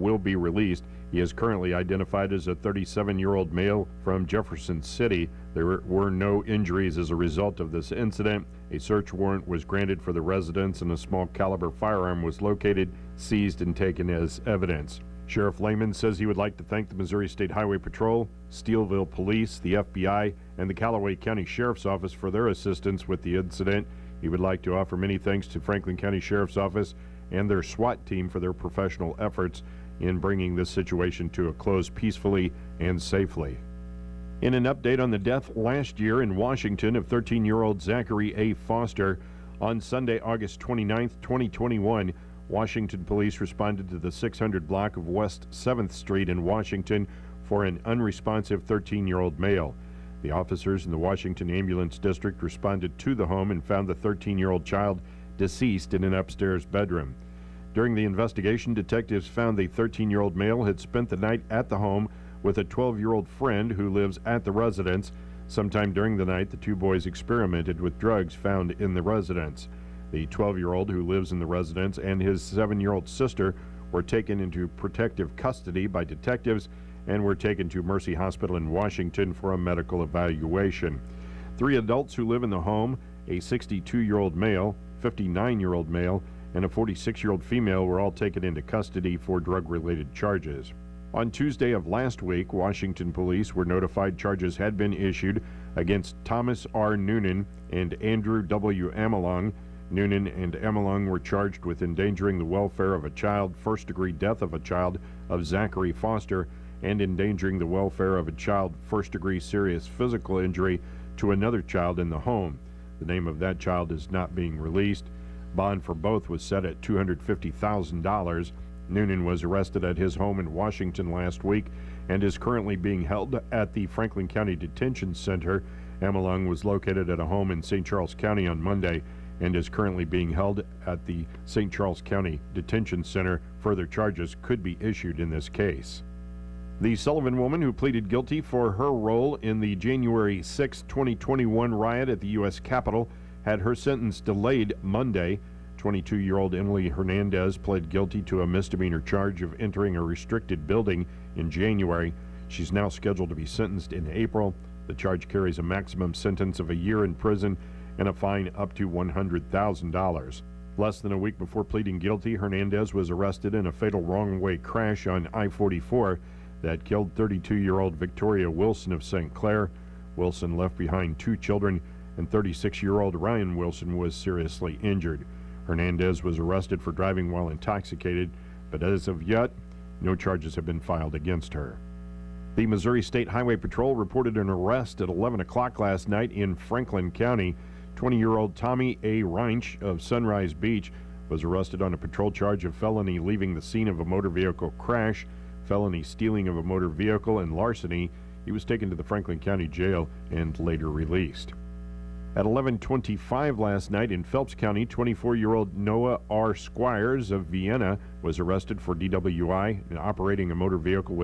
will be released. He is currently identified as a 37-year-old male from Jefferson City. There were no injuries as a result of this incident. A search warrant was granted for the residence, and a small caliber firearm was located, seized, and taken as evidence. Sheriff Lehman says he would like to thank the Missouri State Highway Patrol, Steelville Police, the FBI, and the Callaway County Sheriff's Office for their assistance with the incident. He would like to offer many thanks to Franklin County Sheriff's Office and their SWAT team for their professional efforts in bringing this situation to a close peacefully and safely. In an update on the death last year in Washington of 13-year-old Zachary A. Foster, on Sunday, August 29, 2021, Washington police responded to the 600 block of West 7th Street in Washington for an unresponsive 13-year-old male. The officers in the Washington Ambulance District responded to the home and found the 13-year-old child deceased in an upstairs bedroom. During the investigation, detectives found the 13-year-old male had spent the night at the home with a 12-year-old friend who lives at the residence. Sometime during the night, the two boys experimented with drugs found in the residence. The 12-year-old who lives in the residence and his 7-year-old sister were taken into protective custody by detectives and were taken to Mercy Hospital in Washington for a medical evaluation. 3 adults who live in the home, a 62-year-old male, 59-year-old male, and a 46-year-old female were all taken into custody for drug-related charges. On Tuesday of last week, Washington police were notified charges had been issued against Thomas R. Noonan and Andrew W. Amelung. Noonan and Amelung were charged with endangering the welfare of a child, first-degree death of a child of Zachary Foster, and endangering the welfare of a child, first-degree serious physical injury to another child in the home. The name of that child is not being released. Bond for both was set at $250,000. Noonan was arrested at his home in Washington last week and is currently being held at the Franklin County Detention Center. Amelung was located at a home in St. Charles County on Monday and is currently being held at the St. Charles County Detention Center. Further charges could be issued in this case. The Sullivan woman who pleaded guilty for her role in the January 6, 2021 riot at the U.S. Capitol had her sentence delayed Monday. 22-year-old Emily Hernandez pled guilty to a misdemeanor charge of entering a restricted building in January. She's now scheduled to be sentenced in April. The charge carries a maximum sentence of a year in prison and a fine up to $100,000. Less than a week before pleading guilty, Hernandez was arrested in a fatal wrong-way crash on I-44 that killed 32-year-old Victoria Wilson of St. Clair. Wilson left behind 2 children, and 36-year-old Ryan Wilson was seriously injured. Hernandez was arrested for driving while intoxicated, but as of yet, no charges have been filed against her. The Missouri State Highway Patrol reported an arrest at 11 o'clock last night in Franklin County. 20-year-old Tommy A. Reinsch of Sunrise Beach was arrested on a patrol charge of felony leaving the scene of a motor vehicle crash, felony stealing of a motor vehicle, and larceny. He was taken to the Franklin County Jail and later released. At 11:25 last night in Phelps County, 24-year-old Noah R. Squires of Vienna was arrested for DWI and operating a motor vehicle with